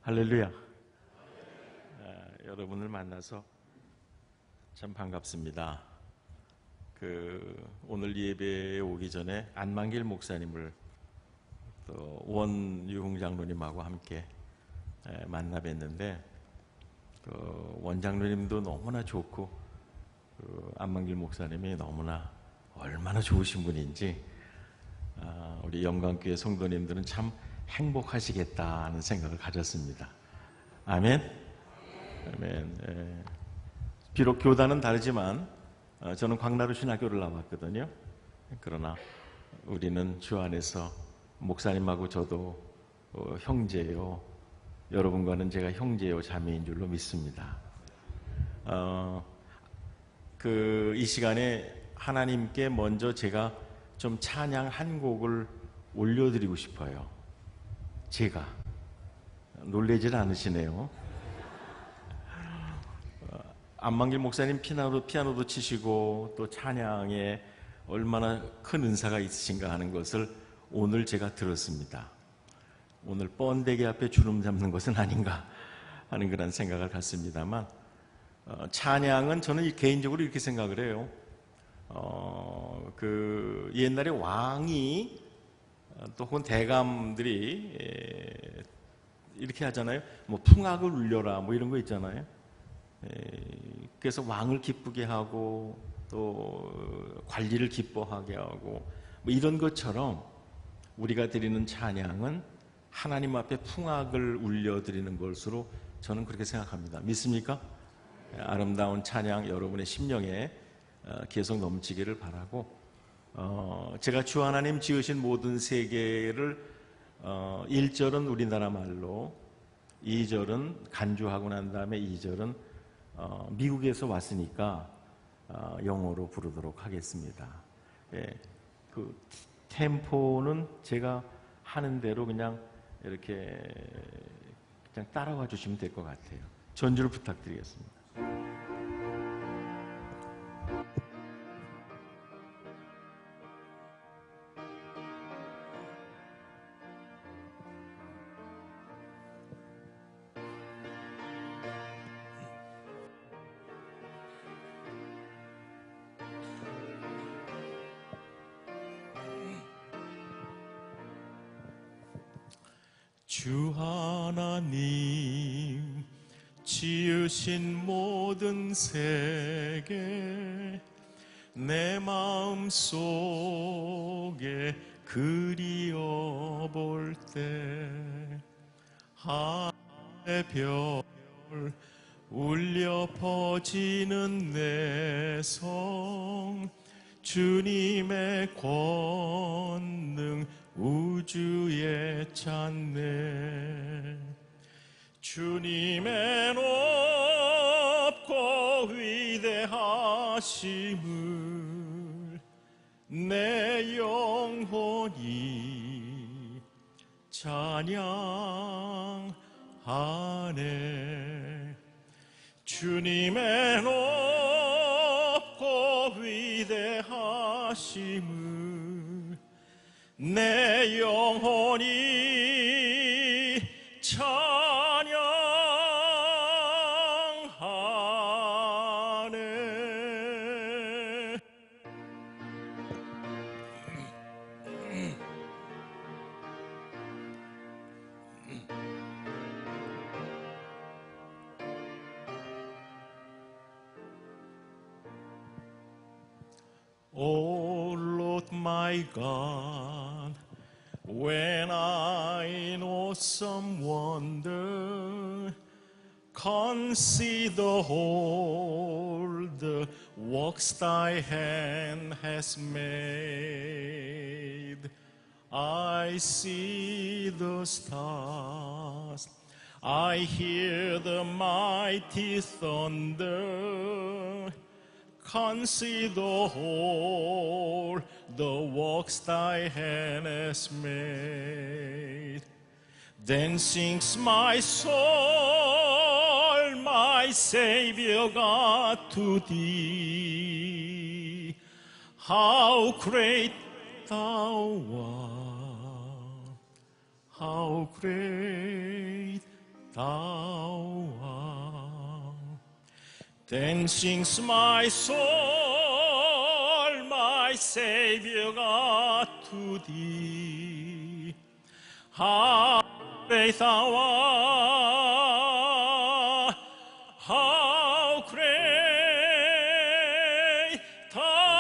할렐루야. 여러분을 만나서 참 반갑습니다. 오늘 예배에 오기 전에 안만길 목사님을 또 원유흥 장로님하고 함께 만나 뵀는데 원 장로님도 너무나 좋고 안만길 목사님이 너무나 얼마나 좋으신 분인지 우리 영광교회 성도님들은 참 행복하시겠다는 생각을 가졌습니다. 아멘. 아멘. 비록 교단은 다르지만 저는 광나루 신학교를 나왔거든요. 그러나 우리는 주 안에서 목사님하고 저도 형제요, 여러분과는 제가 형제요 자매인 줄로 믿습니다. 이 시간에 하나님께 먼저 제가 좀 찬양 한 곡을 올려드리고 싶어요. 제가 놀라질 않으시네요. 안만길 목사님 피아노도 치시고 또 찬양에 얼마나 큰 은사가 있으신가 하는 것을 오늘 제가 들었습니다. 오늘 번데기 앞에 주름 잡는 것은 아닌가 하는 그런 생각을 갖습니다만, 찬양은 저는 개인적으로 이렇게 생각을 해요. 옛날에 왕이 또 혹은 대감들이 이렇게 하잖아요. 뭐 풍악을 울려라 뭐 이런 거 있잖아요. 그래서 왕을 기쁘게 하고 또 관리를 기뻐하게 하고 뭐 이런 것처럼 우리가 드리는 찬양은 하나님 앞에 풍악을 울려드리는 것으로 저는 그렇게 생각합니다. 믿습니까? 아름다운 찬양 여러분의 심령에 계속 넘치기를 바라고, 제가 주 하나님 지으신 모든 세계를 1절은 우리나라 말로, 2절은 간주하고 난 다음에 2절은 미국에서 왔으니까 영어로 부르도록 하겠습니다. 그 템포는 제가 하는 대로 그냥 이렇게 그냥 따라와 주시면 될 것 같아요. 전주를 부탁드리겠습니다. 주 하나님 지으신 모든 세계 내 마음속에 그리워 볼 때 하늘의 별 울려 퍼지는 내 성 주님의 권능 우주에 찬네. 주님의 높고 위대하심을 내 영혼이 찬양하네. 주님의 높고 위대하심을 내 영혼이 찬양하네. O Lord my God, when I in awesome wonder consider all the works thy hand has made, I see the stars, I hear the mighty thunder. Consider all the works thy hand has made. Then sings my soul, my Savior God, to thee. How great thou art, how great thou Then sings my soul, my Savior God, to thee. How great thou art, how great thou art.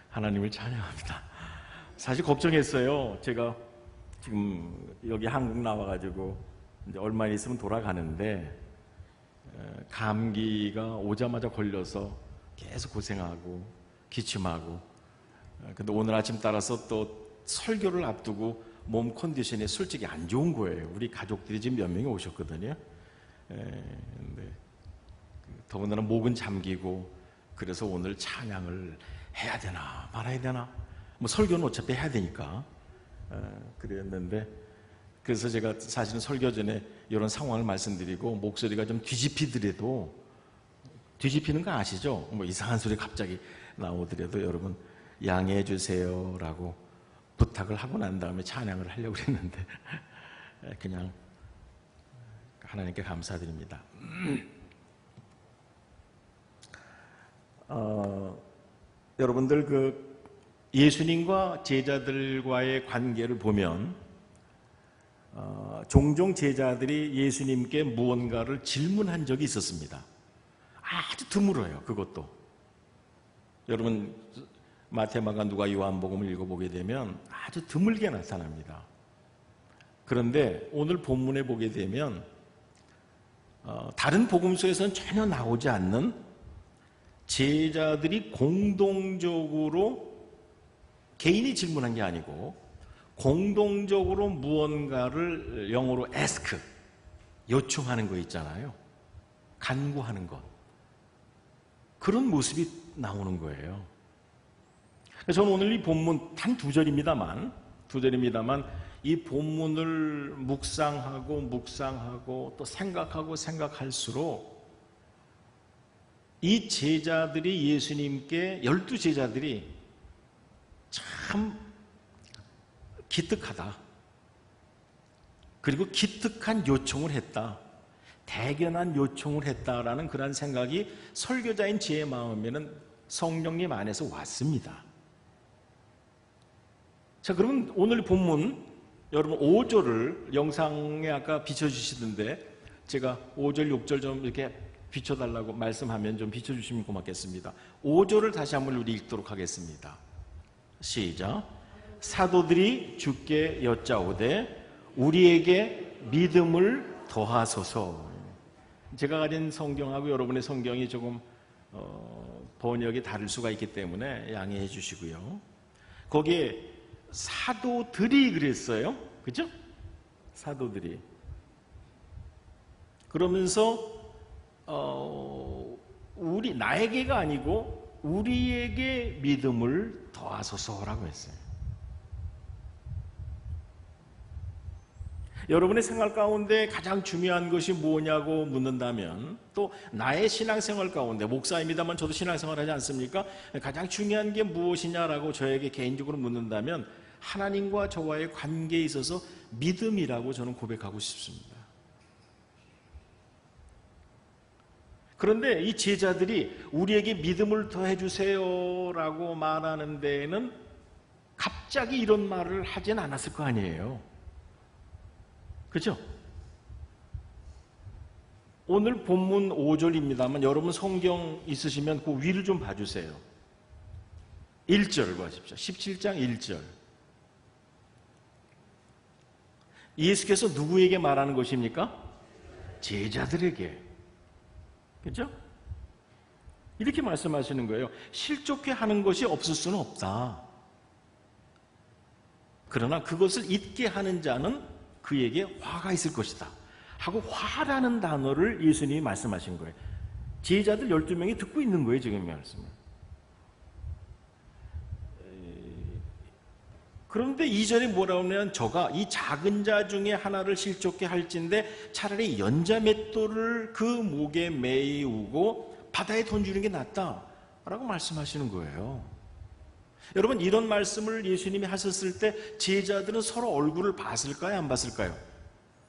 하나님을 찬양합니다. 사실 걱정했어요. 제가 지금 여기 한국 나와가지고 이제 얼마 있으면 돌아가는데 감기가 오자마자 걸려서 계속 고생하고 기침하고, 근데 오늘 아침 따라서 또 설교를 앞두고 몸 컨디션이 솔직히 안 좋은 거예요. 우리 가족들이 지금 몇 명이 오셨거든요. 근데 더군다나 목은 잠기고, 그래서 오늘 찬양을 해야 되나 말아야 되나, 뭐 설교는 어차피 해야 되니까 그랬는데, 그래서 제가 사실은 설교 전에 이런 상황을 말씀드리고 목소리가 좀 뒤집히더라도, 뒤집히는 거 아시죠? 뭐 이상한 소리 갑자기 나오더라도 여러분 양해해 주세요라고 부탁을 하고 난 다음에 찬양을 하려고 했는데 그냥 하나님께 감사드립니다. 여러분들 그 예수님과 제자들과의 관계를 보면 종종 제자들이 예수님께 무언가를 질문한 적이 있었습니다. 아주 드물어요. 그것도 여러분 마태, 마가, 누가, 요한복음을 읽어보게 되면 아주 드물게 나타납니다. 그런데 오늘 본문에 보게 되면 다른 복음서에서는 전혀 나오지 않는 제자들이 공동적으로, 개인이 질문한 게 아니고 공동적으로 무언가를 영어로 ask, 요청하는 거 있잖아요. 간구하는 것. 그런 모습이 나오는 거예요. 저는 오늘 이 본문 단 2절입니다만 이 본문을 묵상하고 또 생각할수록 이 제자들이 예수님께, 12제자들이 참 기특하다. 그리고 기특한 요청을 했다. 대견한 요청을 했다라는 그런 생각이 설교자인 제 마음에는 성령님 안에서 왔습니다. 자, 그러면 오늘 본문 여러분 5절을 영상에 아까 비춰주시던데 제가 5절, 6절 좀 이렇게 비춰달라고 말씀하면 좀 비춰주시면 고맙겠습니다. 5절을 다시 한번 우리 읽도록 하겠습니다. 시작. 사도들이 주께 여짜오되 우리에게 믿음을 더하소서. 제가 가진 성경하고 여러분의 성경이 조금 번역이 다를 수가 있기 때문에 양해해 주시고요. 거기에 사도들이 그랬어요. 그죠? 사도들이. 그러면서 나에게가 아니고 우리에게 믿음을 더하소서라고 했어요. 여러분의 생활 가운데 가장 중요한 것이 뭐냐고 묻는다면, 또 나의 신앙생활 가운데, 목사입니다만 저도 신앙생활 하지 않습니까? 가장 중요한 게 무엇이냐라고 저에게 개인적으로 묻는다면 하나님과 저와의 관계에 있어서 믿음이라고 저는 고백하고 싶습니다. 그런데 이 제자들이 우리에게 믿음을 더해주세요 라고 말하는 데에는 갑자기 이런 말을 하진 않았을 거 아니에요. 그죠? 오늘 본문 5절입니다만 여러분 성경 있으시면 그 위를 좀 봐주세요. 1절을 보십시오. 17장 1절. 예수께서 누구에게 말하는 것입니까? 제자들에게. 그죠? 이렇게 말씀하시는 거예요. 실족해 하는 것이 없을 수는 없다. 그러나 그것을 잊게 하는 자는 그에게 화가 있을 것이다 하고 화라는 단어를 예수님이 말씀하신 거예요. 제자들 12명이 듣고 있는 거예요. 지금 말씀을. 그런데 2절에 뭐라고 하면 저가 이 작은 자 중에 하나를 실족게 할진데 차라리 연자 맷돌을 그 목에 메우고 바다에 던지는 게 낫다라고 말씀하시는 거예요. 여러분, 이런 말씀을 예수님이 하셨을 때 제자들은 서로 얼굴을 봤을까요? 안 봤을까요?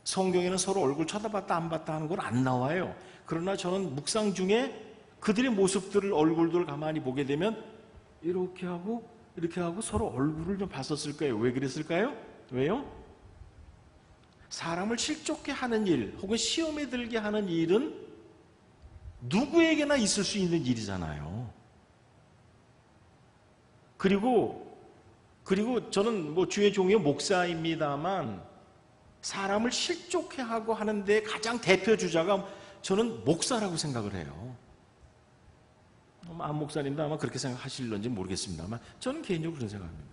성경에는 서로 얼굴 쳐다봤다 안 봤다 하는 건 안 나와요. 그러나 저는 묵상 중에 그들의 모습들을, 얼굴들을 가만히 보게 되면 이렇게 하고 서로 얼굴을 좀 봤었을 거예요. 왜 그랬을까요? 왜요? 사람을 실족게 하는 일 혹은 시험에 들게 하는 일은 누구에게나 있을 수 있는 일이잖아요. 그리고 저는 뭐 주의 종이요 목사입니다만 사람을 실족해 하고 하는데 가장 대표 주자가 저는 목사라고 생각을 해요. 안 목사님도 아마 그렇게 생각하실런지 모르겠습니다만 저는 개인적으로 그런 생각합니다.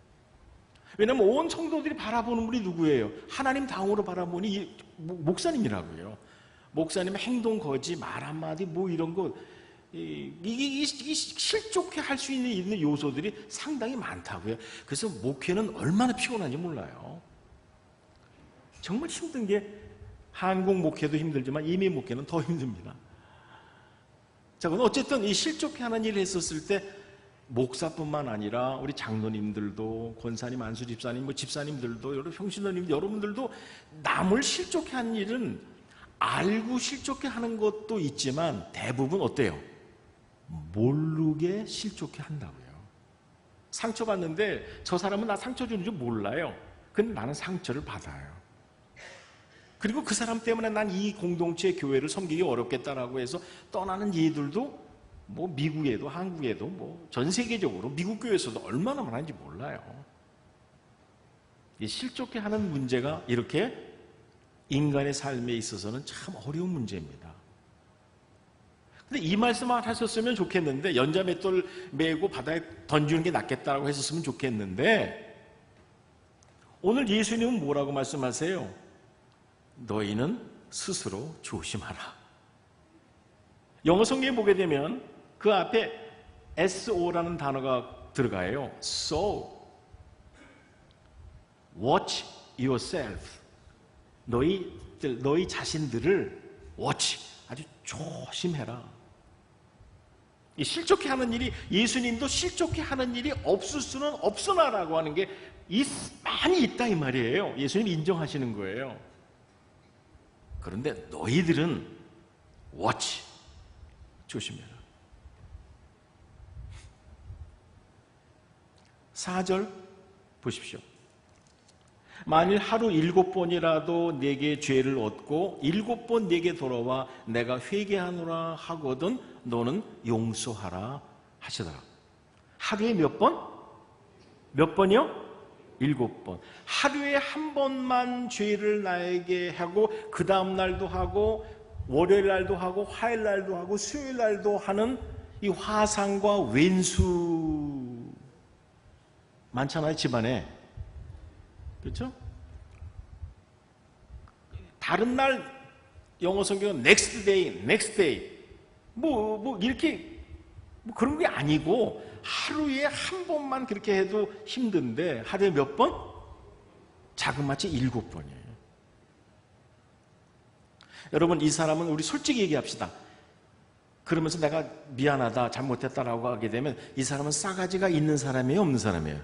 왜냐하면 온 성도들이 바라보는 분이 누구예요? 하나님 다음으로 바라보니 목사님이라고요. 목사님의 행동 거지, 말 한마디 뭐 이런 거, 이게 실족해 할 수 있는 요소들이 상당히 많다고요. 그래서 목회는 얼마나 피곤한지 몰라요. 정말 힘든 게 한국 목회도 힘들지만 이민 목회는 더 힘듭니다. 자, 그럼 어쨌든 이 실족해 하는 일을 했었을 때 목사뿐만 아니라 우리 장로님들도, 권사님, 안수 집사님, 뭐 집사님들도, 여러 평신도님 여러분들도 남을 실족해 하는 일은 알고 실족해 하는 것도 있지만 대부분 어때요? 모르게 실족해 한다고요. 상처받는데 저 사람은 나 상처 주는 줄 몰라요. 근데 나는 상처를 받아요. 그리고 그 사람 때문에 난 이 공동체 교회를 섬기기 어렵겠다라고 해서 떠나는 이들도 뭐 미국에도 한국에도 뭐 전 세계적으로 미국 교회에서도 얼마나 많은지 몰라요. 이 실족해 하는 문제가 이렇게 인간의 삶에 있어서는 참 어려운 문제입니다. 근데 이 말씀만 하셨으면 좋겠는데, 연자 맷돌 메고 바다에 던지는 게 낫겠다라고 했었으면 좋겠는데, 오늘 예수님은 뭐라고 말씀하세요? 너희는 스스로 조심하라. 영어 성경에 보게 되면 그 앞에 SO라는 단어가 들어가요. So, watch yourself. 너희 자신들을 watch, 아주 조심해라. 이 실족해 하는 일이, 예수님도 실족해 하는 일이 없을 수는 없으나라고 하는 게 많이 있다 이 말이에요. 예수님 인정하시는 거예요. 그런데 너희들은 watch, 조심해라. 4절 보십시오. 만일 하루 7번이라도 내게 죄를 얻고 7번 내게 돌아와 내가 회개하노라 하거든 너는 용서하라 하시더라. 하루에 몇 번? 몇 번이요? 7번. 하루에 한 번만 죄를 나에게 하고 그 다음 날도 하고 월요일 날도 하고 화요일 날도 하고 수요일 날도 하는 이 화상과 왼수 많잖아요, 집안에. 그렇죠? 다른 날 영어 성경은 next day, next day 뭐 이렇게 뭐 그런 게 아니고 하루에 한 번만 그렇게 해도 힘든데 하루에 몇 번? 자그마치 7번이에요. 여러분, 이 사람은 우리 솔직히 얘기합시다. 그러면서 내가 미안하다, 잘못했다라고 하게 되면 이 사람은 싸가지가 있는 사람이에요, 없는 사람이에요?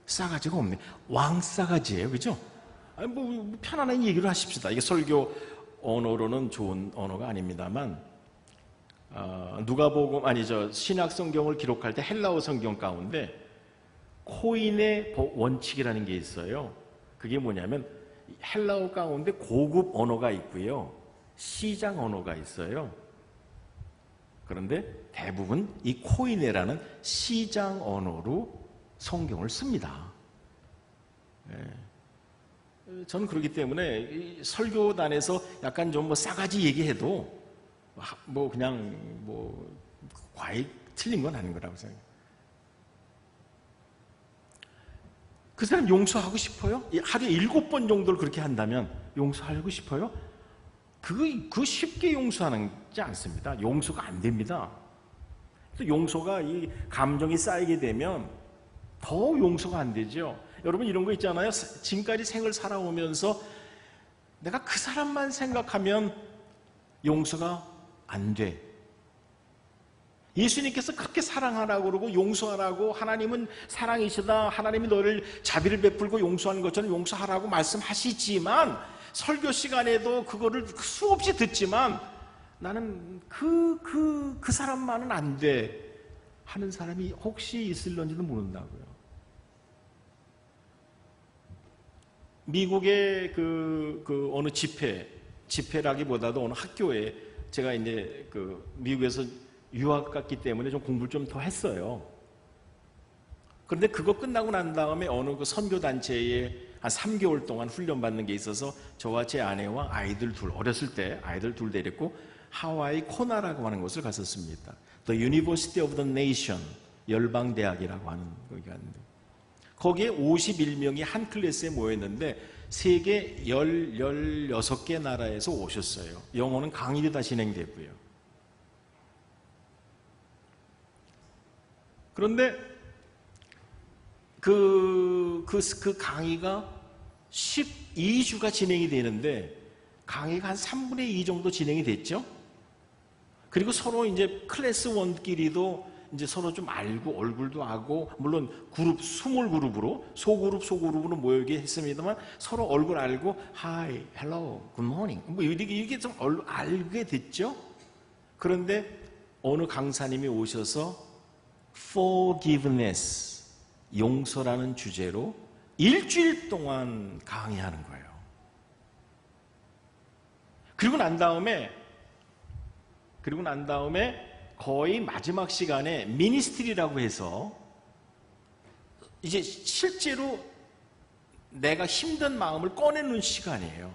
싸가지가 없네. 왕싸가지예요, 그죠? 아니, 뭐 편안한 얘기를 하십시다. 이게 설교 언어로는 좋은 언어가 아닙니다만, 누가복음 아니죠, 신약 성경을 기록할 때 헬라어 성경 가운데 코인의 원칙이라는 게 있어요. 그게 뭐냐면 헬라어 가운데 고급 언어가 있고요, 시장 언어가 있어요. 그런데 대부분 이 코인이라는 시장 언어로 성경을 씁니다. 저는 그렇기 때문에 설교단에서 약간 좀 뭐 싸가지 얘기해도 뭐 그냥 뭐 과히 틀린 건 아닌 거라고 생각해요. 그 사람 용서하고 싶어요? 하루에 7번 정도를 그렇게 한다면 용서하고 싶어요? 그거 쉽게 용서하지 않습니다. 용서가 안 됩니다. 용서가 이 감정이 쌓이게 되면 더 용서가 안 되죠. 여러분 이런 거 있잖아요. 지금까지 생을 살아오면서 내가 그 사람만 생각하면 용서가 안 돼. 예수님께서 그렇게 사랑하라고 그러고 용서하라고, 하나님은 사랑이시다, 하나님이 너를 자비를 베풀고 용서하는 것처럼 용서하라고 말씀하시지만, 설교 시간에도 그거를 수없이 듣지만 나는 그 사람만은 안 돼 하는 사람이 혹시 있을런지도 모른다고요. 미국의 그 어느 집회라기보다도 어느 학교에, 제가 이제 미국에서 유학 갔기 때문에 좀 공부를 좀 더 했어요. 그런데 그거 끝나고 난 다음에 어느 그 선교단체에 한 3개월 동안 훈련받는 게 있어서 저와 제 아내와 아이들 둘, 어렸을 때 아이들 둘 데리고 하와이 코나라고 하는 곳을 갔었습니다. The University of the Nation, 열방대학이라고 하는 거기 갔는데, 거기에 51명이 한 클래스에 모였는데 세계 16개 나라에서 오셨어요. 영어는 강의도 다 진행되고요. 그런데 그 강의가 12주가 진행이 되는데 강의가 한 3분의 2 정도 진행이 됐죠. 그리고 서로 이제 클래스 원끼리도 이제 서로 좀 알고 얼굴도 알고, 물론 그룹 20그룹으로 소그룹으로 모이게 했습니다만 서로 얼굴 알고 Hi, Hello, Good Morning 뭐 이렇게 좀 알게 됐죠. 그런데 어느 강사님이 오셔서 Forgiveness, 용서라는 주제로 일주일 동안 강의하는 거예요. 그리고 난 다음에 거의 마지막 시간에 미니스트리라고 해서 이제 실제로 내가 힘든 마음을 꺼내는 시간이에요.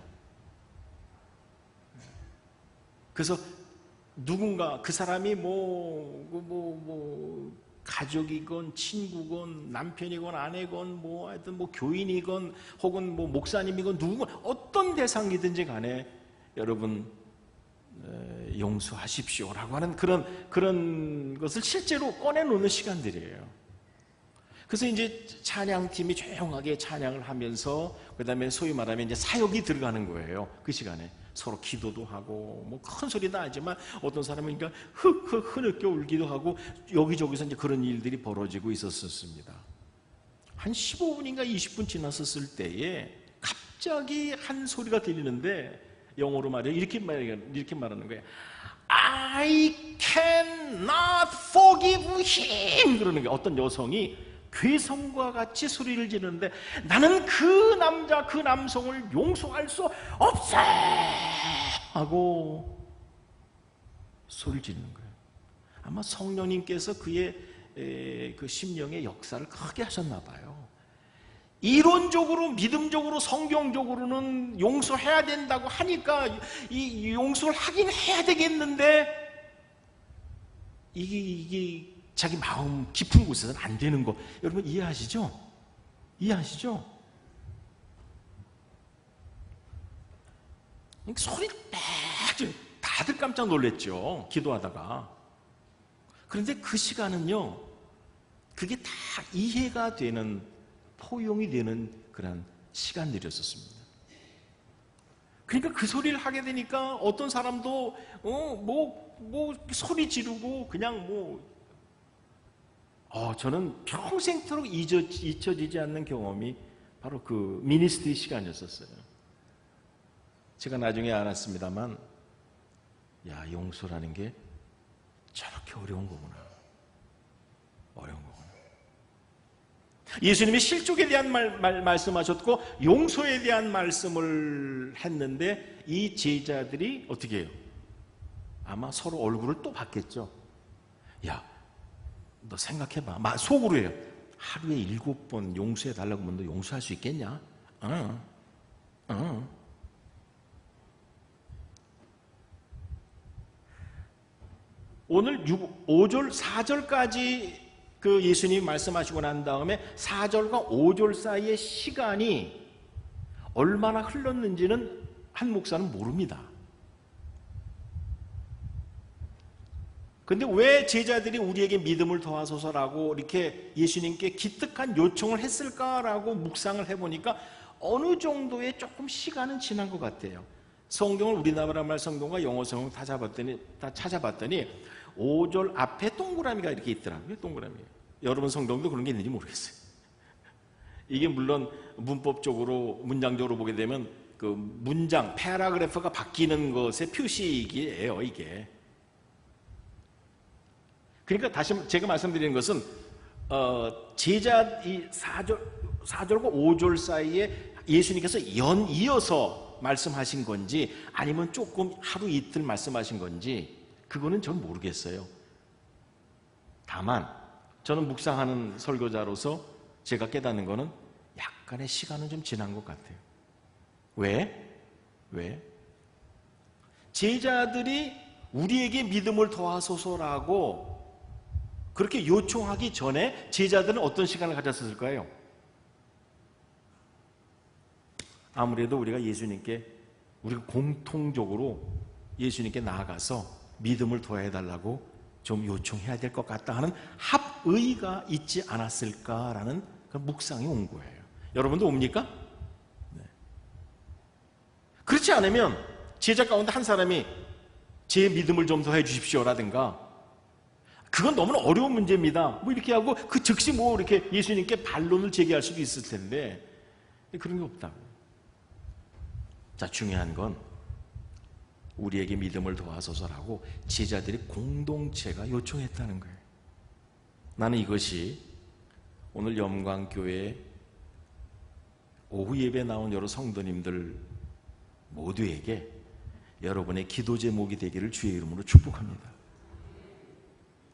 그래서 누군가 그 사람이 가족이건 친구건 남편이건 아내건 하여튼 교인이건 혹은 목사님이건 누구건 어떤 대상이든지 간에 여러분 용서하십시오라고 하는 그런 것을 실제로 꺼내놓는 시간들이에요. 그래서 이제 찬양팀이 조용하게 찬양을 하면서 그다음에 소위 말하면 이제 사역이 들어가는 거예요. 그 시간에 서로 기도도 하고 큰 소리도 하지만 어떤 사람은 그러니까 흐느껴 울기도 하고 여기저기서 이제 그런 일들이 벌어지고 있었습니다. 한 15분인가 20분 지났었을 때에 갑자기 한 소리가 들리는데 영어로 말해요. 이렇게 말하는 거예요. I cannot forgive him. 그러는 거예요. 어떤 여성이 괴성과 같이 소리를 지르는데 나는 그 남자, 그 남성을 용서할 수 없어 하고 소리를 지르는 거예요. 아마 성령님께서 그의 그 심령의 역사를 크게 하셨나 봐요. 이론적으로, 믿음적으로, 성경적으로는 용서해야 된다고 하니까 이 용서를 하긴 해야 되겠는데 이게 자기 마음 깊은 곳에서는 안 되는 거, 여러분 이해하시죠? 이해하시죠? 소리를 막 다들 깜짝 놀랐죠. 기도하다가. 그런데 그 시간은요, 그게 다 이해가 되는, 포용이 되는 그런 시간들이었습니다. 그러니까 그 소리를 하게 되니까 어떤 사람도 소리 지르고 그냥 저는 평생토록 잊혀지지 않는 경험이 바로 그 미니스트리 시간이었었어요. 제가 나중에 알았습니다만, 용서라는 게 저렇게 어려운 거구나. 어려운 거구나. 예수님이 실족에 대한 말씀하셨고 용서에 대한 말씀을 했는데 이 제자들이 어떻게 해요? 아마 서로 얼굴을 또 봤겠죠. 너 생각해봐. 속으로 해요. 하루에 7번 용서해달라고 하면 너 용서할 수 있겠냐? 오늘 5절, 4절까지 그 예수님이 말씀하시고 난 다음에 4절과 5절 사이의 시간이 얼마나 흘렀는지는 한 목사는 모릅니다. 근데 왜 제자들이 우리에게 믿음을 더하소서라고 이렇게 예수님께 기특한 요청을 했을까라고 묵상을 해보니까 어느 정도의 조금 시간은 지난 것 같아요. 성경을 우리나라 말 성경과 영어 성경 다 찾아봤더니 5절 앞에 동그라미가 이렇게 있더라고요. 동그라미. 여러분 성경도 그런 게 있는지 모르겠어요. 이게 물론 문법적으로 문장적으로 보게 되면 그 문장 패러그래프가 바뀌는 것의 표시이기예요. 이게. 그러니까 다시 제가 말씀드리는 것은 제자 이 4절과 5절 사이에 예수님께서 이어서 말씀하신 건지 아니면 조금 하루 이틀 말씀하신 건지 그거는 전 모르겠어요. 다만 저는 묵상하는 설교자로서 제가 깨닫는 거는 약간의 시간은 좀 지난 것 같아요. 왜? 제자들이 우리에게 믿음을 더하소서라고 그렇게 요청하기 전에 제자들은 어떤 시간을 가졌을까요? 아무래도 우리가 우리가 공통적으로 예수님께 나아가서 믿음을 더해달라고 좀 요청해야 될 것 같다 하는 합의가 있지 않았을까라는 그 묵상이 온 거예요. 여러분도 옵니까? 네. 그렇지 않으면 제자 가운데 한 사람이 제 믿음을 좀 더해 주십시오라든가 그건 너무나 어려운 문제입니다. 뭐 이렇게 하고 그 즉시 뭐 이렇게 예수님께 반론을 제기할 수도 있을 텐데 그런 게 없다고. 자, 중요한 건 우리에게 믿음을 도와소서라고 제자들이 공동체가 요청했다는 거예요. 나는 이것이 오늘 영광교회 오후 예배 나온 여러 성도님들 모두에게 여러분의 기도 제목이 되기를 주의 이름으로 축복합니다.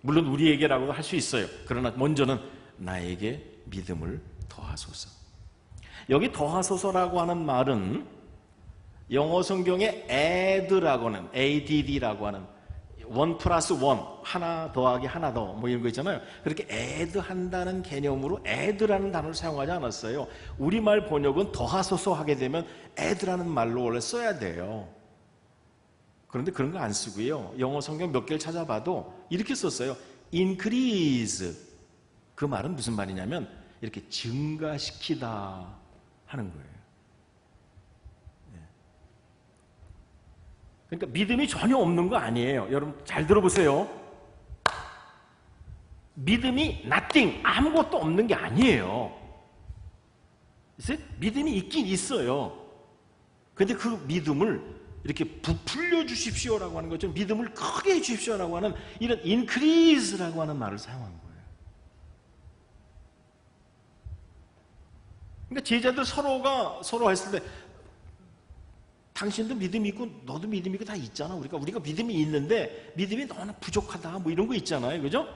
물론 우리에게라고도 할 수 있어요. 그러나 먼저는 나에게 믿음을 더하소서. 여기 더하소서라고 하는 말은 영어 성경에 add라고는 add라고 하는 1 플러스 1 하나 더하기 하나 더 뭐 이런 거 있잖아요. 그렇게 add 한다는 개념으로 add라는 단어를 사용하지 않았어요. 우리말 번역은 더하소서 하게 되면 add라는 말로 원래 써야 돼요. 그런데 그런 거 안 쓰고요. 영어 성경 몇 개를 찾아봐도 이렇게 썼어요. increase. 그 말은 무슨 말이냐면 이렇게 증가시키다 하는 거예요. 그러니까 믿음이 전혀 없는 거 아니에요. 여러분 잘 들어보세요. 믿음이 nothing, 아무것도 없는 게 아니에요. 믿음이 있긴 있어요. 그런데 그 믿음을 이렇게 부풀려 주십시오라고 하는 것처럼 믿음을 크게 해 주십시오라고 하는 이런 increase라고 하는 말을 사용한 거예요. 그러니까 제자들 서로 했을 때 당신도 믿음이 있고 너도 믿음이 있고 다 있잖아. 우리가 믿음이 있는데 믿음이 너무나 부족하다 뭐 이런 거 있잖아요. 그죠?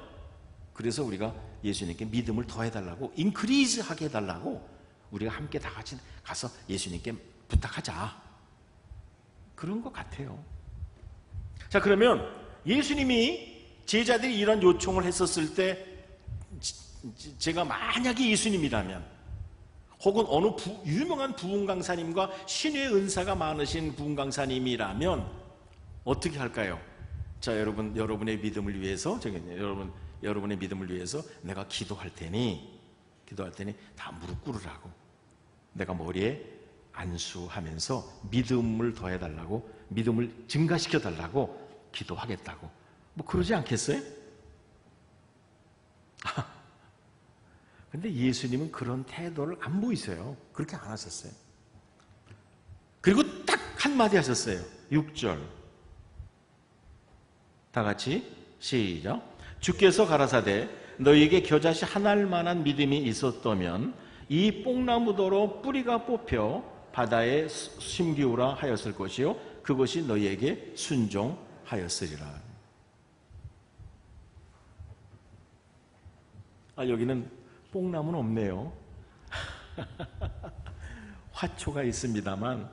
그래서 우리가 예수님께 믿음을 더해달라고 increase 하게 해달라고 우리가 함께 다 같이 가서 예수님께 부탁하자. 그런 것 같아요. 자, 그러면 예수님이 제자들이 이런 요청을 했었을 때 제가 만약에 예수님이라면 혹은 어느 유명한 부흥 강사님과 신의 은사가 많으신 부흥 강사님이라면 어떻게 할까요? 자, 여러분의 믿음을 위해서 여러분의 믿음을 위해서 내가 기도할 테니 다 무릎 꿇으라고 내가 머리에 안수하면서 믿음을 더해달라고 믿음을 증가시켜달라고 기도하겠다고 뭐 그러지 않겠어요? 근데 예수님은 그런 태도를 안 보이세요. 그렇게 안 하셨어요. 그리고 딱 한마디 하셨어요. 6절 다 같이 시작. 주께서 가라사대 너희에게 겨자씨 한 알만한 믿음이 있었다면 이 뽕나무더러 뿌리가 뽑혀 바다에 심기우라 하였을 것이요 그것이 너희에게 순종하였으리라. 여기는 뽕나무는 없네요. 화초가 있습니다만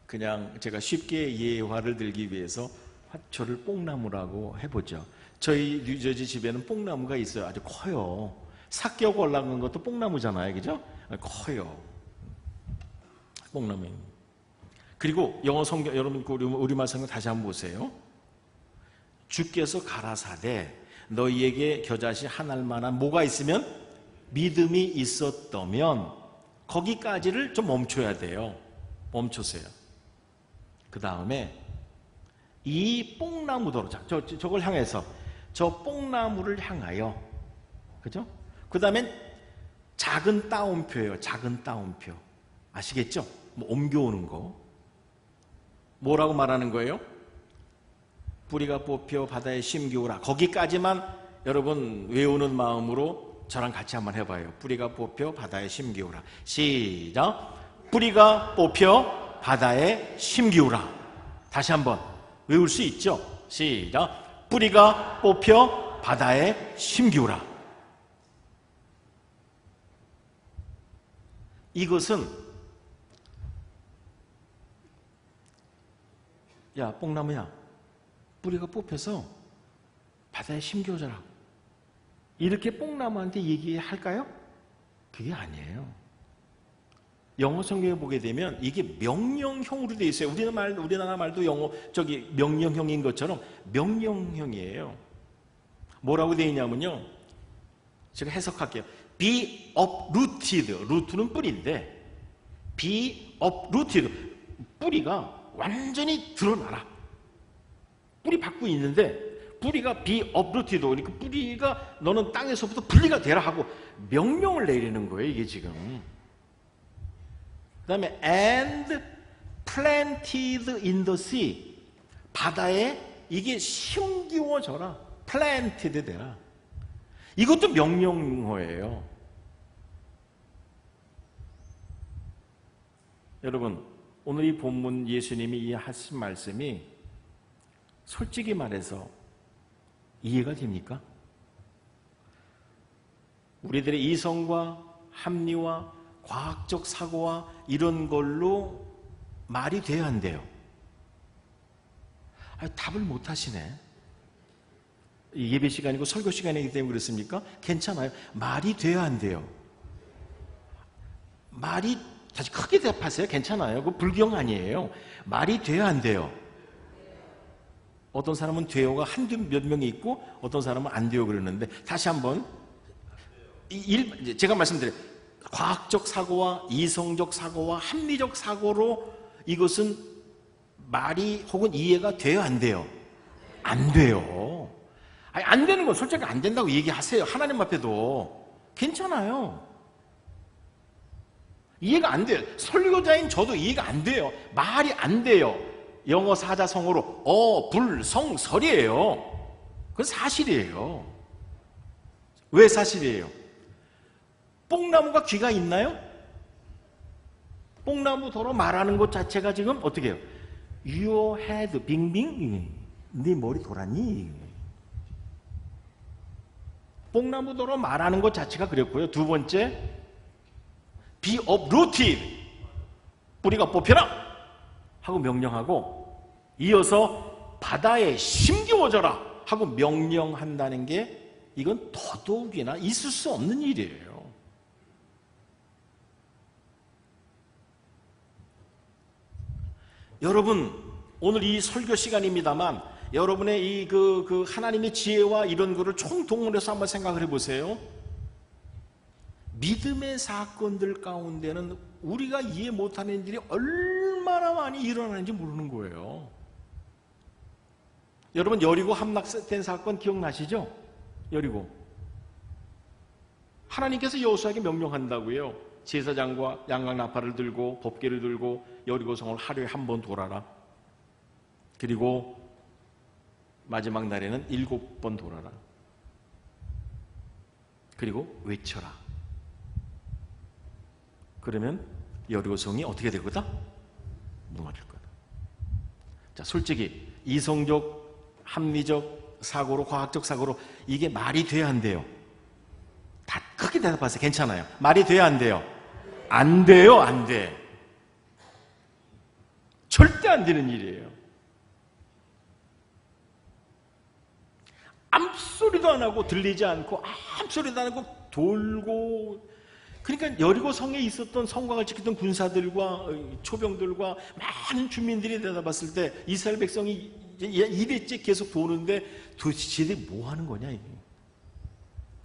그냥 제가 쉽게 예화를 들기 위해서 화초를 뽕나무라고 해보죠. 저희 뉴저지 집에는 뽕나무가 있어요. 아주 커요. 삭겨고 올라간 것도 뽕나무잖아요. 그죠? 커요. 뽕나무. 그리고 영어 성경 여러분 우리말 성경 다시 한번 보세요. 주께서 가라사대 너희에게 겨자씨 하나일 만한 뭐가 있으면 믿음이 있었다면 거기까지를 좀 멈춰야 돼요. 멈추세요. 그 다음에 이 뽕나무도로 저걸 향해서 저 뽕나무를 향하여 그죠? 그 다음엔 작은 따옴표예요. 작은 따옴표 아시겠죠? 뭐 옮겨오는 거 뭐라고 말하는 거예요? 뿌리가 뽑혀 바다에 심기우라. 거기까지만 여러분 외우는 마음으로 저랑 같이 한번 해봐요. 뿌리가 뽑혀 바다에 심기우라. 시작. 뿌리가 뽑혀 바다에 심기우라. 다시 한번 외울 수 있죠? 시작. 뿌리가 뽑혀 바다에 심기우라. 이것은 야 뽕나무야 뿌리가 뽑혀서 바다에 심겨져라. 이렇게 뽕나무한테 얘기할까요? 그게 아니에요. 영어 성경에 보게 되면 이게 명령형으로 되어 있어요. 우리나라 말도 영어 명령형인 것처럼 명령형이에요. 뭐라고 되어 있냐면요. 제가 해석할게요. Be uprooted. 루트는 뿌리인데 be uprooted. 뿌리가 완전히 드러나라. 뿌리 받고 있는데 뿌리가 be uprooted. 그러니까 뿌리가 너는 땅에서부터 분리가 되라 하고 명령을 내리는 거예요. 이게 지금. 그 다음에 and planted in the sea. 바다에 이게 심기워져라. planted 되라. 이것도 명령어예요. 여러분 오늘 이 본문 예수님이 이 하신 말씀이 솔직히 말해서 이해가 됩니까? 우리들의 이성과 합리와 과학적 사고와 이런 걸로 말이 돼야 한대요. 답을 못 하시네. 예배 시간이고 설교 시간이기 때문에 그렇습니까? 괜찮아요. 말이 돼야 한대요. 말이 다시 크게 대답하세요. 괜찮아요. 그거 불경 아니에요. 말이 돼야 한대요. 어떤 사람은 돼요가 몇 명이 있고 어떤 사람은 안 돼요 그러는데 다시 한번 제가 말씀드려요. 과학적 사고와 이성적 사고와 합리적 사고로 이것은 말이 혹은 이해가 돼요 안 돼요? 안 돼요. 아니, 안 되는 건 솔직히 안 된다고 얘기하세요. 하나님 앞에도 괜찮아요. 이해가 안 돼요. 설교자인 저도 이해가 안 돼요. 말이 안 돼요. 영어 사자성어로 불성설이에요. 그건 사실이에요. 왜 사실이에요? 뽕나무가 귀가 있나요? 뽕나무 도로 말하는 것 자체가 지금 어떻게 해요? Your head, 빙빙, 네 머리 돌았니? 뽕나무 도로 말하는 것 자체가 그랬고요. 두 번째, be uprooted, 뿌리가 뽑혀라 하고 명령하고 이어서 바다에 심기워져라 하고 명령한다는 게 이건 더더욱이나 있을 수 없는 일이에요. 여러분 오늘 이 설교 시간입니다만 여러분의 이 하나님의 지혜와 이런 거를 총동원해서 한번 생각을 해보세요. 믿음의 사건들 가운데는 우리가 이해 못하는 일이 얼마나 많이 일어나는지 모르는 거예요. 여러분 여리고 함락된 사건 기억나시죠? 여리고 하나님께서 여호수아에게 명령한다고요. 제사장과 양각나팔을 들고 법궤를 들고 여리고 성을 하루에 한 번 돌아라. 그리고 마지막 날에는 7번 돌아라. 그리고 외쳐라. 그러면 여리고 성이 어떻게 될 거다? 무너질 거다. 자, 솔직히 이성적, 합리적 사고로, 과학적 사고로 이게 말이 돼야 한대요. 다 크게 대답하세요. 괜찮아요. 말이 돼야 안 돼요? 안 돼요, 안 돼. 절대 안 되는 일이에요. 암소리도 안 하고 들리지 않고 암소리도 안 하고 돌고. 그러니까 여리고 성에 있었던 성곽을 지키던 군사들과 초병들과 많은 주민들이 내다봤을 때 이스라엘 백성이 2대째 계속 도는데 도대체 쟤들이 뭐 하는 거냐 이게.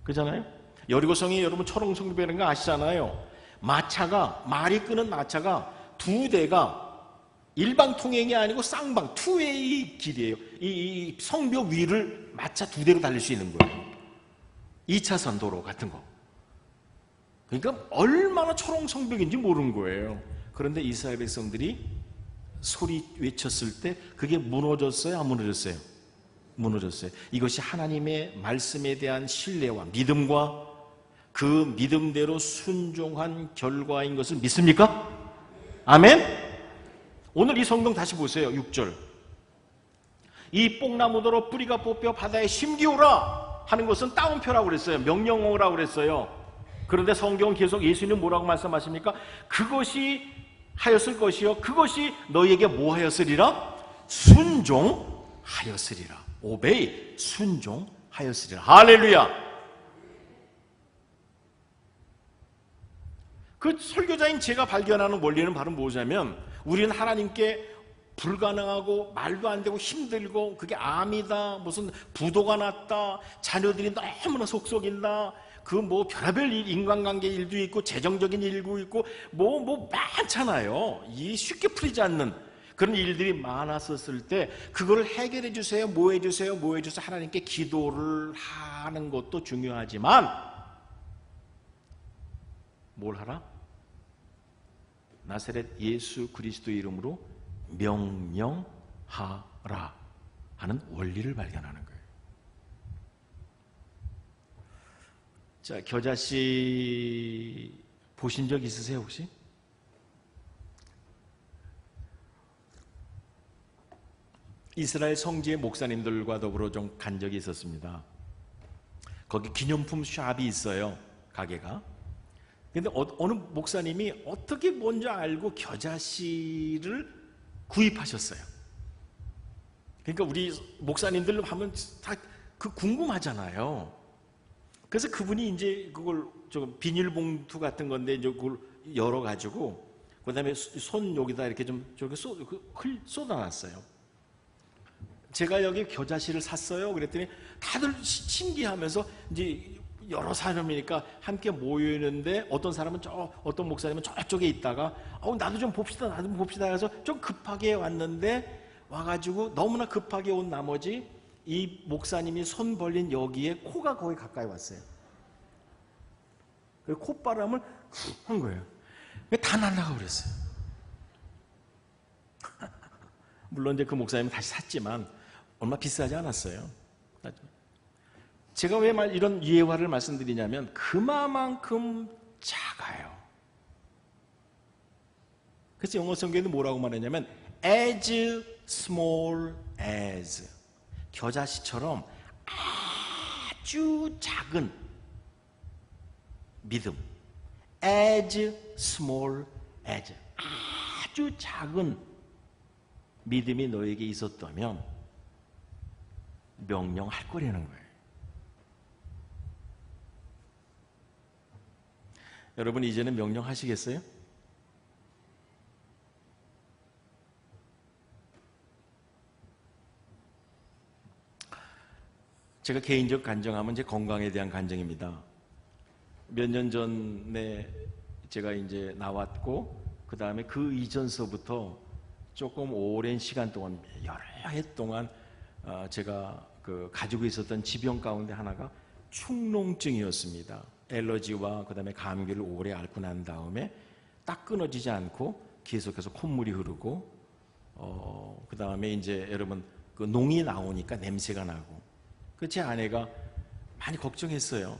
그렇잖아요? 여리고성이 여러분 초롱성벽이라는 거 아시잖아요. 마차가, 말이 끄는 마차가 두 대가 일방 통행이 아니고 쌍방 투웨이 길이에요. 이 성벽 위를 마차 두 대로 달릴 수 있는 거예요. 2차선 도로 같은 거. 그러니까 얼마나 초롱성벽인지 모르는 거예요. 그런데 이스라엘 백성들이 소리 외쳤을 때 그게 무너졌어요? 안 무너졌어요? 무너졌어요. 이것이 하나님의 말씀에 대한 신뢰와 믿음과 그 믿음대로 순종한 결과인 것을 믿습니까? 아멘? 오늘 이 성경 다시 보세요. 6절. 이 뽕나무더러 뿌리가 뽑혀 바다에 심기오라 하는 것은 따옴표라고 그랬어요. 명령어라고 그랬어요. 그런데 성경은 계속 예수님은 뭐라고 말씀하십니까? 그것이 하였을 것이요 그것이 너희에게 뭐 하였으리라? 순종하였으리라. 오베이, 순종하였으리라. 할렐루야. 그 설교자인 제가 발견하는 원리는 바로 뭐냐면 우리는 하나님께 불가능하고 말도 안 되고 힘들고 그게 암이다, 무슨 부도가 났다, 자녀들이 너무나 속썩인다, 그 뭐 별의별 인간관계 일도 있고 재정적인 일도 있고 뭐 많잖아요. 이 쉽게 풀리지 않는 그런 일들이 많았었을 때 그거를 해결해 주세요, 뭐 해주세요, 뭐 해주세요 하나님께 기도를 하는 것도 중요하지만 뭘 하라? 나사렛 예수 그리스도 이름으로 명령하라 하는 원리를 발견하는 거예요. 자, 겨자씨 보신 적 있으세요 혹시? 이스라엘 성지의 목사님들과 더불어 좀 간 적이 있었습니다. 거기 기념품 샵이 있어요, 가게가. 근데 어느 목사님이 어떻게 뭔지 알고 겨자씨를 구입하셨어요. 그러니까 우리 목사님들 하면 다 그 궁금하잖아요. 그래서 그분이 이제 그걸 좀 비닐봉투 같은 건데 이제 그걸 열어가지고 그다음에 손 여기다 이렇게 좀 저렇게 쏟아놨어요. 제가 여기 겨자씨를 샀어요. 그랬더니 다들 신기하면서 이제 여러 사람이니까 함께 모여 있는데 어떤 사람은 어떤 목사님은 저쪽에 있다가 나도 좀 봅시다 해서 좀 급하게 왔는데 와가지고 너무나 급하게 온 나머지 이 목사님이 손 벌린 여기에 코가 거의 가까이 왔어요. 그 콧바람을 한 거예요. 다 날라가 그랬어요. 물론 이제 그 목사님은 다시 샀지만 얼마 비싸지 않았어요. 제가 왜 이런 예화를 말씀드리냐면 그만큼 작아요. 그래서 영어 성경에는 뭐라고 말하냐면 as small as, 겨자씨처럼 아주 작은 믿음, as small as, 아주 작은 믿음이 너에게 있었다면 명령할 거라는 거예요. 여러분 이제는 명령하시겠어요? 제가 개인적 간증하면 제 건강에 대한 간증입니다. 몇 년 전에 제가 이제 나왔고 그 다음에 그 이전서부터 조금 오랜 시간 동안 여러 해 동안 제가 가지고 있었던 지병 가운데 하나가 축농증이었습니다. 엘러지와 그 다음에 감기를 오래 앓고 난 다음에 딱 끊어지지 않고 계속해서 콧물이 흐르고 그 다음에 이제 여러분 그 농이 나오니까 냄새가 나고 제 아내가 많이 걱정했어요.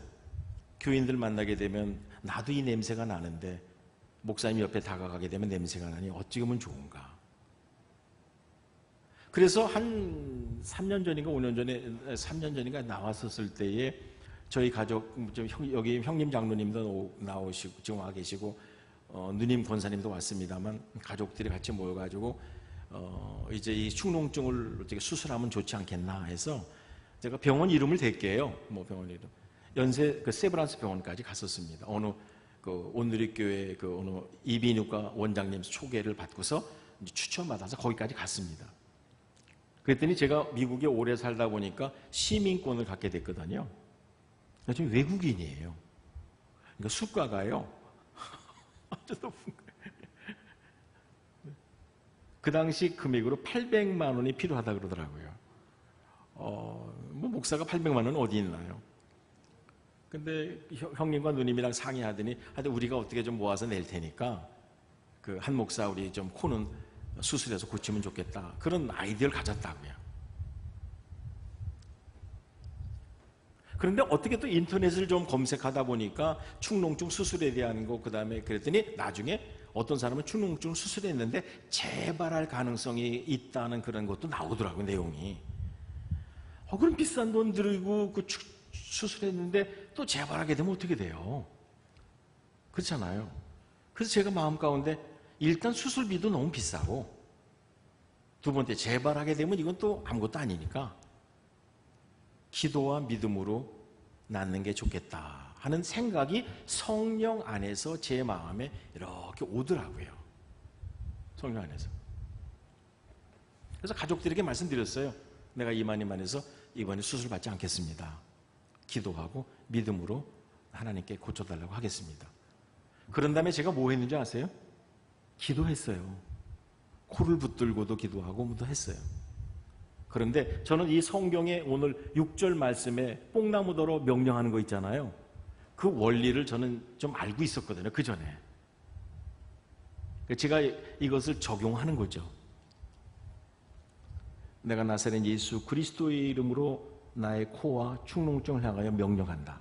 교인들 만나게 되면 나도 이 냄새가 나는데 목사님 옆에 다가가게 되면 냄새가 나니 어찌 하면 좋은가. 그래서 한 3년 전인가 5년 전에 3년 전인가 나왔었을 때에 저희 가족 여기 형님 장로님도 나오시고 지금 와 계시고 누님 권사님도 왔습니다만 가족들이 같이 모여가지고 이제 이 축농증을 어떻게 수술하면 좋지 않겠나 해서 제가 병원 이름을 댈게요. 뭐 병원 이름 연세 세브란스 병원까지 갔었습니다. 어느 온누리교회 어느 이비인후과 원장님 초계를 받고서 이제 추천받아서 거기까지 갔습니다. 그랬더니 제가 미국에 오래 살다 보니까 시민권을 갖게 됐거든요. 지금 외국인이에요. 그러니까 수가가요. 아주 높은 거예요. 그 당시 금액으로 800만 원이 필요하다 그러더라고요. 뭐 목사가 800만 원은 어디 있나요? 근데 형님과 누님이랑 상의하더니 하여튼 우리가 어떻게 좀 모아서 낼 테니까 그 한 목사 우리 좀 코는 수술해서 고치면 좋겠다. 그런 아이디어를 가졌다고요. 그런데 어떻게 또 인터넷을 좀 검색하다 보니까 축농증 수술에 대한 거 그다음에 그랬더니 나중에 어떤 사람은 축농증 수술했는데 재발할 가능성이 있다는 그런 것도 나오더라고요, 내용이. 그럼 비싼 돈 들이고 그 수술했는데 또 재발하게 되면 어떻게 돼요? 그렇잖아요. 그래서 제가 마음 가운데 일단 수술비도 너무 비싸고 두 번째 재발하게 되면 이건 또 아무것도 아니니까 기도와 믿음으로 낫는 게 좋겠다 하는 생각이 성령 안에서 제 마음에 이렇게 오더라고요. 성령 안에서. 그래서 가족들에게 말씀드렸어요. 내가 이만해서 이번에 수술 받지 않겠습니다. 기도하고 믿음으로 하나님께 고쳐달라고 하겠습니다. 그런 다음에 제가 뭐 했는지 아세요? 기도했어요. 코를 붙들고도 기도하고 뭐도 했어요. 그런데 저는 이 성경의 오늘 6절 말씀에 뽕나무더러 명령하는 거 있잖아요. 그 원리를 저는 좀 알고 있었거든요. 그 전에. 제가 이것을 적용하는 거죠. 내가 나사렛 예수 그리스도의 이름으로 나의 코와 축농증을 향하여 명령한다.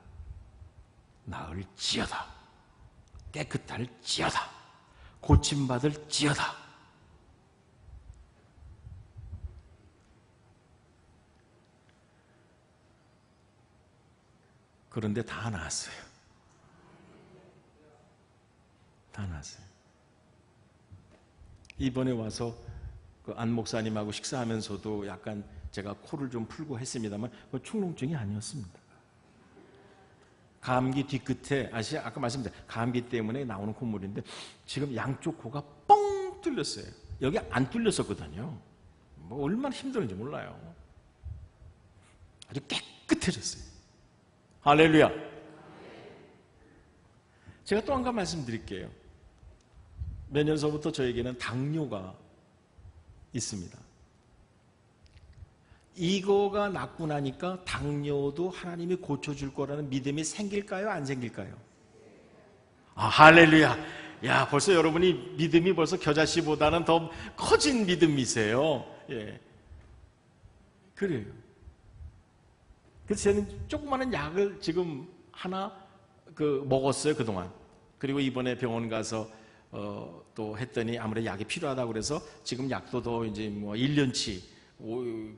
나을지어다. 깨끗할지어다. 고침받을지어다. 그런데 다 나았어요. 다 나았어요. 이번에 와서 그 안 목사님하고 식사하면서도 약간 제가 코를 좀 풀고 했습니다만 그 축농증이 아니었습니다. 감기 뒤끝에 아까 말씀드린 감기 때문에 나오는 콧물인데 지금 양쪽 코가 뻥 뚫렸어요. 여기 안 뚫렸었거든요. 뭐 얼마나 힘들었는지 몰라요. 아주 깨끗해졌어요. 할렐루야. 제가 또 한 가지 말씀드릴게요. 몇 년 전부터 저에게는 당뇨가 있습니다. 이거가 낫고 나니까 당뇨도 하나님이 고쳐줄 거라는 믿음이 생길까요? 안 생길까요? 할렐루야. 야, 벌써 여러분이 믿음이 벌써 겨자씨보다는 더 커진 믿음이세요. 예. 그래요. 그래서 저는 조그마한 약을 지금 하나 먹었어요, 그동안. 그리고 이번에 병원 가서 또 했더니 아무래도 약이 필요하다고 그래서 지금 약도 더 이제 뭐 1년치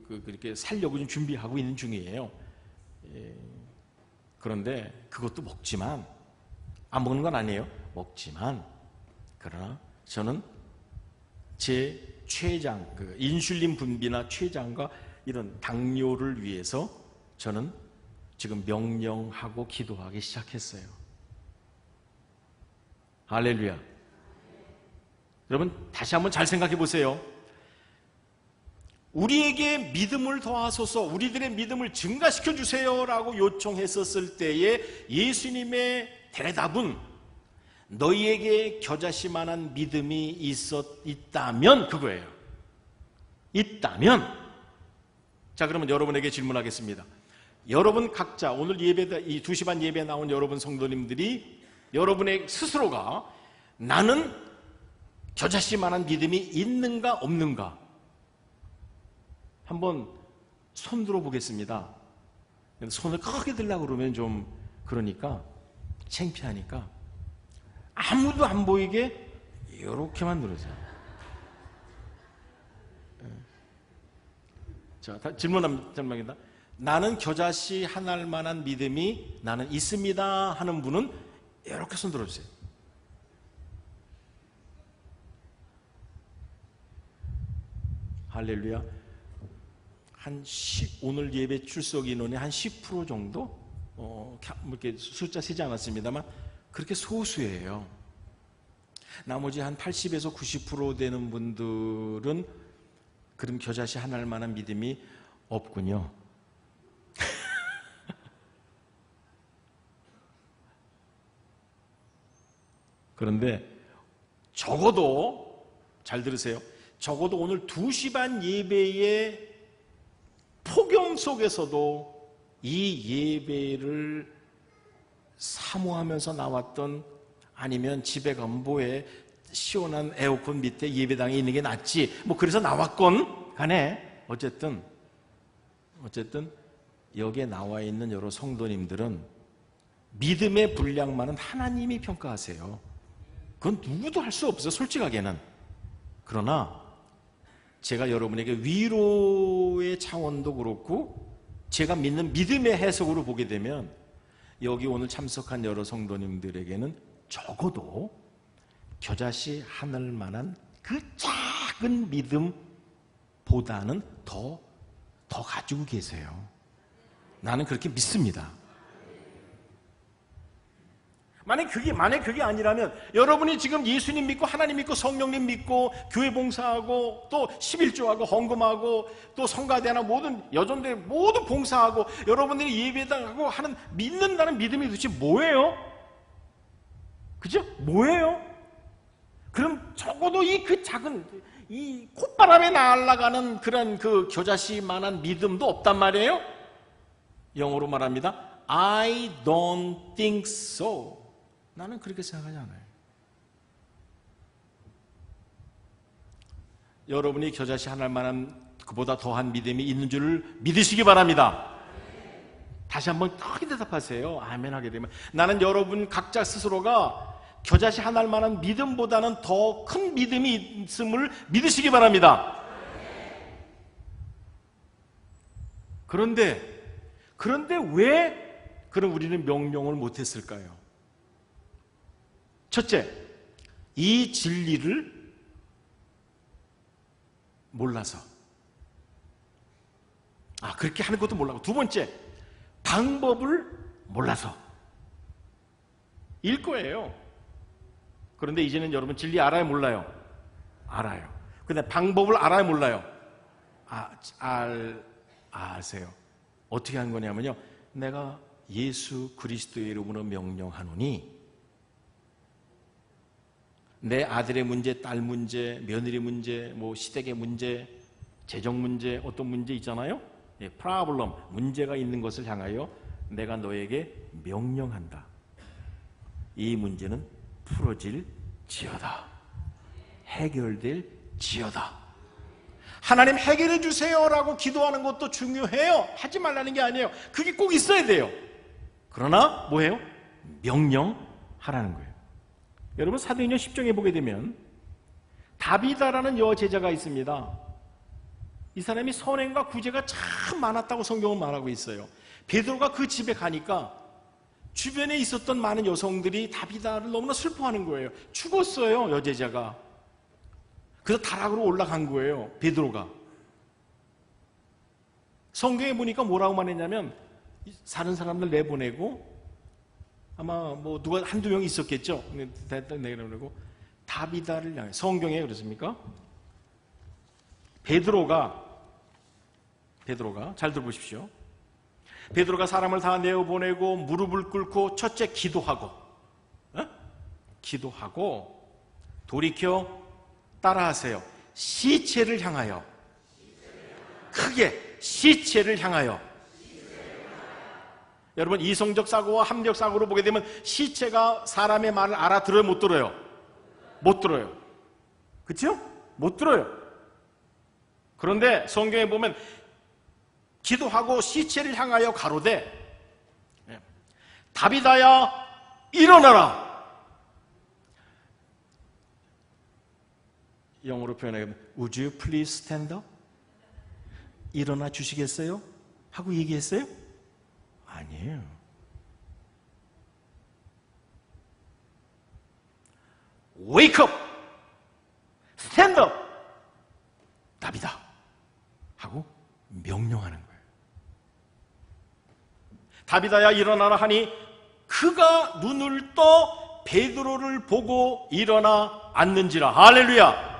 그렇게 살려고 좀 준비하고 있는 중이에요. 예. 그런데 그것도 먹지만 안 먹는 건 아니에요. 먹지만 그러나 저는 제 췌장, 인슐린 분비나 췌장과 이런 당뇨를 위해서 저는 지금 명령하고 기도하기 시작했어요. 할렐루야. 여러분 다시 한번 잘 생각해 보세요. 우리에게 믿음을 더하소서, 우리들의 믿음을 증가시켜 주세요라고 요청했었을 때에 예수님의 대답은 너희에게 겨자씨만한 믿음이 있다면 그거예요. 있다면. 자, 그러면 여러분에게 질문하겠습니다. 여러분 각자 오늘 예배, 이 2시 반 예배에 나온 여러분 성도님들이 여러분의 스스로가 나는 겨자씨만한 믿음이 있는가 없는가 한번 손 들어 보겠습니다. 손을 크게 들려고 그러면 좀 그러니까 창피하니까 아무도 안 보이게 이렇게만 들으세요. 자, 질문합니다. 나는 겨자씨 한 알만한 믿음이 나는 있습니다 하는 분은 이렇게 손 들어주세요. 할렐루야. 오늘 예배 출석 인원의 한 10% 정도? 이렇게 숫자 세지 않았습니다만 그렇게 소수예요. 나머지 한 80에서 90% 되는 분들은 그럼 겨자씨 하나할 만한 믿음이 없군요. 그런데 적어도 잘 들으세요. 적어도 오늘 2시 반 예배의 폭염 속에서도 이 예배를 사모하면서 나왔던, 아니면 집에 간보에 시원한 에어컨 밑에 예배당에 있는 게 낫지, 뭐 그래서 나왔건 간에 어쨌든 여기에 나와 있는 여러 성도님들은 믿음의 분량만은 하나님이 평가하세요. 그건 누구도 할 수 없어요, 솔직하게는. 그러나 제가 여러분에게 위로의 차원도 그렇고 제가 믿는 믿음의 해석으로 보게 되면 여기 오늘 참석한 여러 성도님들에게는 적어도 겨자씨 하늘 만한 그 작은 믿음보다는 더 가지고 계세요. 나는 그렇게 믿습니다. 만약 그게 아니라면 여러분이 지금 예수님 믿고 하나님 믿고 성령님 믿고 교회 봉사하고 또 11조하고 헌금하고 또 성가대나 모든 여전대 모두 봉사하고 여러분들이 예배당하고 하는 믿는다는 믿음이 도대체 뭐예요? 그죠? 뭐예요? 그럼 적어도 그 작은 이 콧바람에 날아가는 그런 그 겨자씨만한 믿음도 없단 말이에요? 영어로 말합니다. I don't think so. 나는 그렇게 생각하지 않아요. 여러분이 겨자씨 하나만한 그보다 더한 믿음이 있는 줄을 믿으시기 바랍니다. 다시 한번 크게 대답하세요. 아멘 하게 되면. 나는 여러분 각자 스스로가 겨자씨 하나만한 믿음보다는 더 큰 믿음이 있음을 믿으시기 바랍니다. 그런데 왜 그럼 우리는 명령을 못했을까요? 첫째, 이 진리를 몰라서. 그렇게 하는 것도 몰라고. 두 번째, 방법을 몰라서. 일 거예요. 그런데 이제는 여러분 진리 알아요, 몰라요? 알아요. 근데 방법을 알아요, 몰라요? 아세요. 어떻게 한 거냐면요. 내가 예수 그리스도의 이름으로 명령하노니 내 아들의 문제, 딸 문제, 며느리 문제, 뭐 시댁의 문제, 재정 문제, 어떤 문제 있잖아요. 프라블럼, 문제가 있는 것을 향하여 내가 너에게 명령한다. 이 문제는 풀어질지어다. 해결될지어다. 하나님 해결해 주세요라고 기도하는 것도 중요해요. 하지 말라는 게 아니에요. 그게 꼭 있어야 돼요. 그러나 뭐예요? 명령하라는 거예요. 여러분 사도행전 10장에 보게 되면 다비다라는 여제자가 있습니다. 이 사람이 선행과 구제가 참 많았다고 성경은 말하고 있어요. 베드로가 그 집에 가니까 주변에 있었던 많은 여성들이 다비다를 너무나 슬퍼하는 거예요. 죽었어요, 여제자가. 그래서 다락으로 올라간 거예요, 베드로가. 성경에 보니까 뭐라고 말했냐면 사는 사람들 내보내고 아마 뭐 누가 한두 명 있었겠죠. 내보내고 다비다를 향해. 성경에 그렇습니까? 베드로가 잘 들어보십시오. 베드로가 사람을 다 내어보내고 무릎을 꿇고 첫째 기도하고 돌이켜 따라하세요. 시체를 향하여. 크게 시체를 향하여. 여러분 이성적 사고와 합리적 사고로 보게 되면 시체가 사람의 말을 알아들어요, 못 들어요? 못 들어요. 그렇죠? 못 들어요. 그런데 성경에 보면 기도하고 시체를 향하여 가로되 다비다야 일어나라. 영어로 표현하면 Would you please stand up? 일어나 주시겠어요? 하고 얘기했어요? 아니에요. Wake up! Stand up! 답이다. 하고 명령하는 거예요. 다비다야 일어나라 하니 그가 눈을 떠 베드로를 보고 일어나 앉는지라. 할렐루야.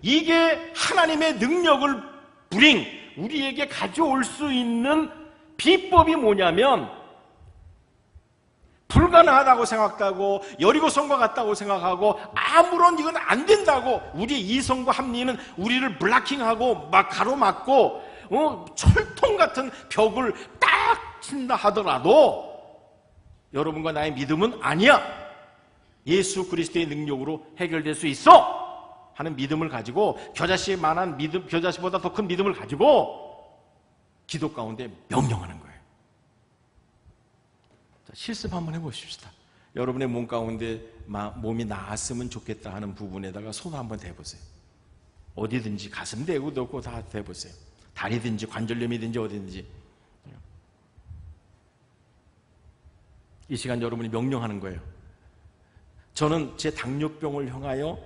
이게 하나님의 능력을 우리에게 가져올 수 있는 비법이 뭐냐면, 불가능하다고 생각하고 여리고성과 같다고 생각하고 아무런 이건 안 된다고 우리의 이성과 합리는 우리를 블락킹하고 막 가로막고 철통 같은 벽을 딱 친다 하더라도 여러분과 나의 믿음은 아니야, 예수 그리스도의 능력으로 해결될 수 있어 하는 믿음을 가지고, 겨자씨만한 믿음, 겨자씨보다 더 큰 믿음을 가지고 기도 가운데 명령하는 거예요. 자, 실습 한번 해보십시다. 여러분의 몸 가운데 몸이 나았으면 좋겠다 하는 부분에다가 손 한번 대보세요. 어디든지, 가슴 대고 넣고 다 대보세요. 다리든지 관절염이든지 어디든지. 이 시간 여러분이 명령하는 거예요. 저는 제 당뇨를 향하여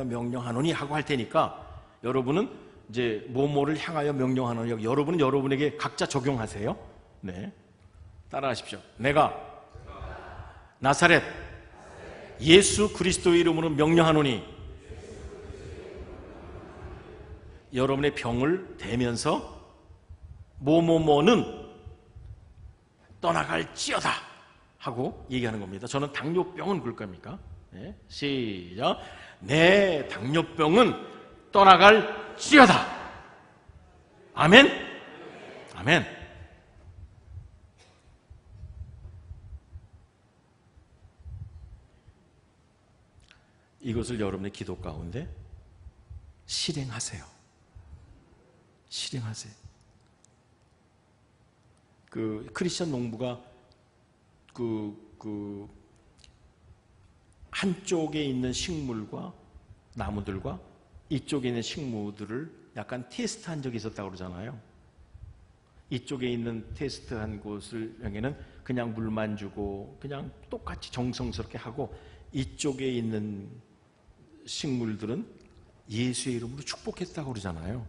명령하노니 하고 할 테니까, 여러분은 이제 뭐뭐를 향하여 명령하노니, 여러분은 여러분에게 각자 적용하세요. 네, 따라하십시오. 내가 나사렛 예수 그리스도의 이름으로 명령하노니, 여러분의 병을 대면서 뭐뭐뭐는 떠나갈지어다 하고 얘기하는 겁니다. 저는 당뇨병은 그럴 겁니까? 네, 시작. 내 당뇨병은 떠나갈지어다. 아멘. 아멘. 이것을 여러분의 기도 가운데 실행하세요. 실행하세요. 크리스천 농부가 한쪽에 있는 식물과 나무들과 이쪽에 있는 식물들을 약간 테스트한 적이 있었다고 그러잖아요. 이쪽에 있는 테스트한 곳을 향해는 그냥 물만 주고 그냥 똑같이 정성스럽게 하고, 이쪽에 있는 식물들은 예수의 이름으로 축복했다고 그러잖아요.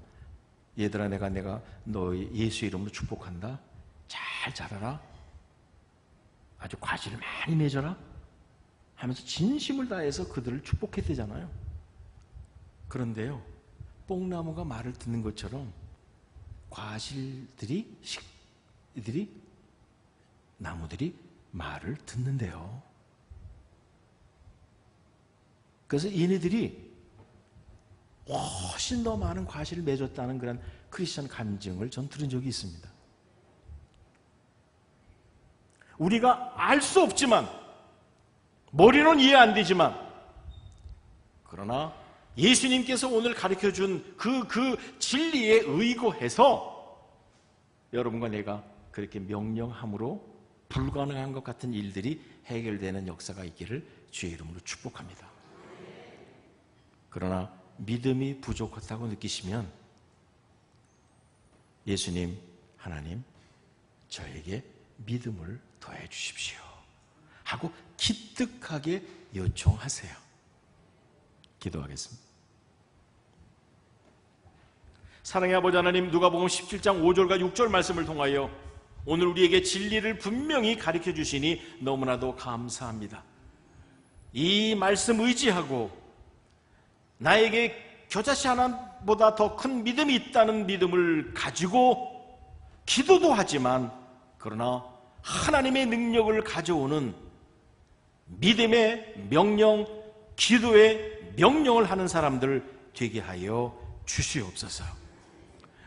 얘들아, 내가 너 예수의 이름으로 축복한다. 잘 자라라. 아주 과실을 많이 맺어라 하면서 진심을 다해서 그들을 축복했대잖아요. 그런데요, 뽕나무가 말을 듣는 것처럼 나무들이 말을 듣는데요. 그래서 얘네들이 훨씬 더 많은 과실을 맺었다는 그런 크리스천 간증을 전 들은 적이 있습니다. 우리가 알 수 없지만, 머리는 이해 안 되지만, 그러나 예수님께서 오늘 가르쳐준 그 진리에 의거해서 여러분과 내가 그렇게 명령함으로 불가능한 것 같은 일들이 해결되는 역사가 있기를 주의 이름으로 축복합니다. 그러나 믿음이 부족하다고 느끼시면, 예수님, 하나님, 저에게 믿음을 더해 주십시오 하고 기특하게 요청하세요. 기도하겠습니다. 사랑의 아버지 하나님, 누가복음 17장 5절과 6절 말씀을 통하여 오늘 우리에게 진리를 분명히 가르쳐 주시니 너무나도 감사합니다. 이 말씀 의지하고 나에게 겨자씨 하나보다 더 큰 믿음이 있다는 믿음을 가지고 기도도 하지만, 그러나 하나님의 능력을 가져오는 믿음의 명령, 기도의 명령을 하는 사람들 되게 하여 주시옵소서.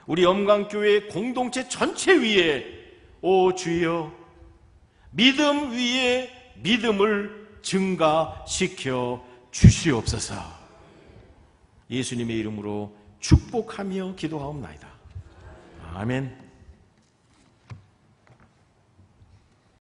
우리 영광교회 공동체 전체 위에, 오 주여, 믿음 위에 믿음을 증가시켜 주시옵소서. 예수님의 이름으로 축복하며 기도하옵나이다. 아멘.